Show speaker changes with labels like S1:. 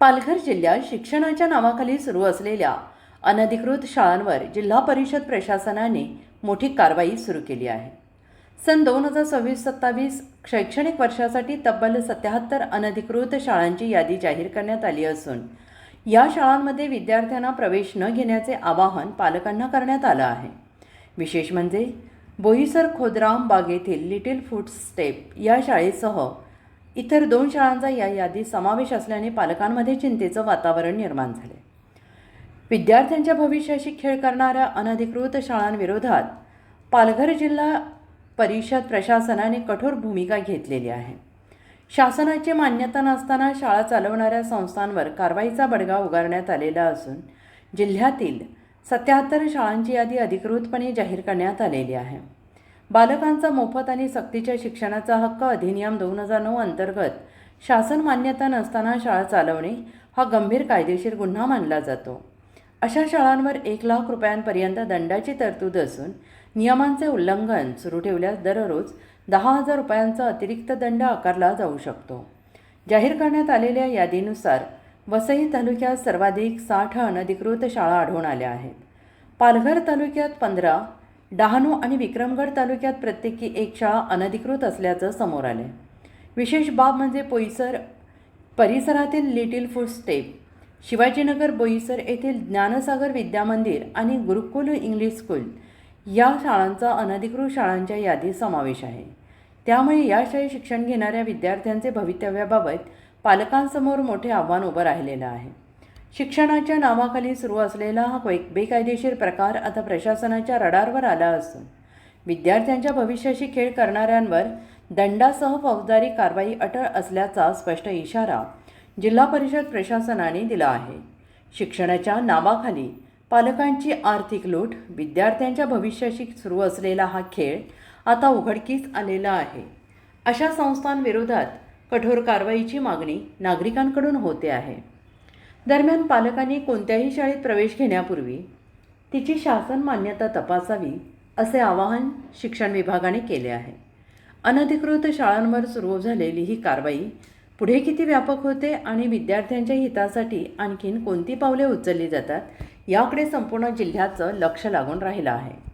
S1: पालघर जिल्ह्यात शिक्षणाच्या नावाखाली सुरू असलेल्या अनधिकृत शाळांवर जिल्हा परिषद प्रशासनाने मोठी कारवाई सुरू केली आहे. सन 2026-27 शैक्षणिक वर्षासाठी तब्बल 77 अनधिकृत शाळांची यादी जाहीर करण्यात आली असून या शाळांमध्ये विद्यार्थ्यांना प्रवेश न घेण्याचे आवाहन पालकांना करण्यात आलं आहे. विशेष म्हणजे बोईसर खोदराम बागेतील लिटिल फुटस्टेप या शाळेसह इतर 2 शाळांचा या यादीत समावेश असल्याने पालकांमध्ये चिंतेचं वातावरण निर्माण झाले. विद्यार्थ्यांच्या भविष्याशी खेळ करणाऱ्या अनधिकृत शाळांविरोधात पालघर जिल्हा परिषद प्रशासनाने कठोर भूमिका घेतलेली आहे. शासनाची मान्यता नसताना शाळा चालवणाऱ्या संस्थांवर कारवाईचा बडगा उगारण्यात आलेला असून जिल्ह्यातील 77 शाळांची यादी अधिकृतपणे जाहीर करण्यात आलेली आहे. बालकांचा मोफत आणि सक्तीच्या शिक्षणाचा हक्क अधिनियम 2009 अंतर्गत शासन मान्यता नसताना शाळा चालवणे हा गंभीर कायदेशीर गुन्हा मानला जातो. अशा शाळांवर 1 लाख रुपयांपर्यंत दंडाची तरतूद असून नियमांचे उल्लंघन सुरू ठेवल्यास दररोज 10,000 रुपयांचा अतिरिक्त दंड आकारला जाऊ शकतो. जाहीर करण्यात आलेल्या यादीनुसार वसई तालुक्यात सर्वाधिक 60 अनधिकृत शाळा आढळून आल्या आहेत. पालघर तालुक्यात 15, डहाणू आणि विक्रमगड तालुक्यात प्रत्येकी 1 शाळा अनधिकृत असल्याचं समोर आले. विशेष बाब म्हणजे बोईसर परिसरातील लिटिल फुटस्टेप, शिवाजीनगर बोईसर येथील ज्ञानसागर विद्यामंदिर आणि गुरुकुल इंग्लिश स्कूल या शाळांचा अनधिकृत शाळांच्या यादीत समावेश आहे. त्यामुळे या शाळेत शिक्षण घेणाऱ्या विद्यार्थ्यांचे भवितव्याबाबत पालकांसमोर मोठे आव्हान उभं राहिलेलं आहे. शिक्षणाच्या नावाखाली सुरू असलेला हा बेकायदेशीर प्रकार आता प्रशासनाच्या रडारवर आला असून विद्यार्थ्यांच्या भविष्याशी खेळ करणाऱ्यांवर दंडासह फौजदारी कारवाई अटळ असल्याचा स्पष्ट इशारा जिल्हा परिषद प्रशासनाने दिला आहे. शिक्षणाच्या नावाखाली पालकांची आर्थिक लूट, विद्यार्थ्यांच्या भविष्याशी सुरू असलेला हा खेळ आता उघडकीस आलेला आहे. अशा संस्थांविरोधात कठोर कारवाईची मागणी नागरिकांकडून होते आहे. दरम्यान पालकांनी कोणत्याही शाळेत प्रवेश घेण्यापूर्वी तिची शासन मान्यता तपासावी असे आवाहन शिक्षण विभागाने केले आहे. अनधिकृत शाळांवर सुरू झालेली ही कारवाई पुढे किती व्यापक होते आणि विद्यार्थ्यांच्या हितासाठी आणखीन कोणती पावले उचलली जातात याकडे संपूर्ण जिल्ह्याचं लक्ष लागून राहिलं आहे.